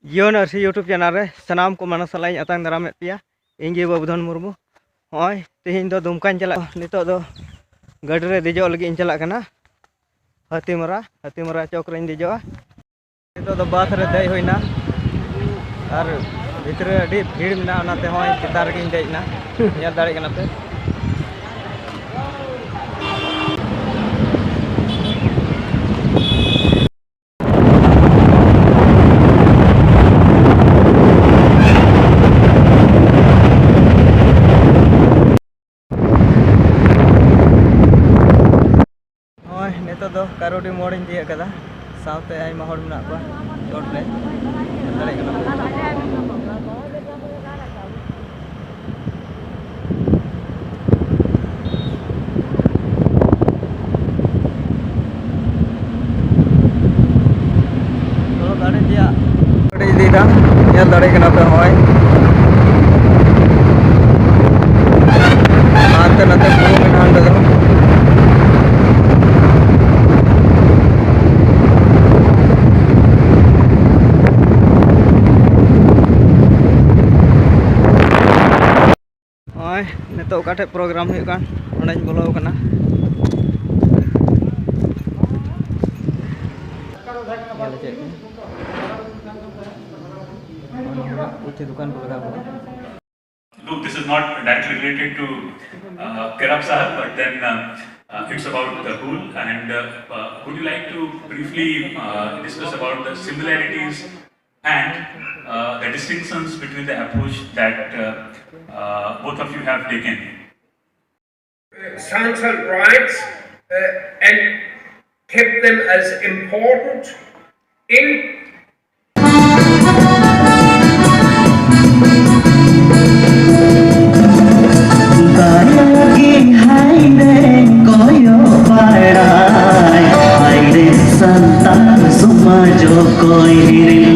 Yon arsi YouTube channel re sanam ko mana salai atang daram pia inge babudhan murmu hoy tehin do dumkan chalak nito do gadi re dejo lagi in chalak kana hatimara chok re dejo nito do bath re dei hoina ar bhitre adi bhid mena onate hoy chitar ge dei na nyal dare kana pe nito do karodi morin dia kada saute ai mahor mena ko short re dare kana kalau gadi dia gadi dida ya dare kana pe hoy ante nate puro menan do nito kate program huyuk kan ondañ bolo kana nyala cek uche dukan program look, this is not directly related to Kerap sahab, but then it's about the pool. And would you like to briefly discuss about the similarities and the distinctions between the approach that both of you have taken? Santali rights and kept them as important in Santali semua jokoi diri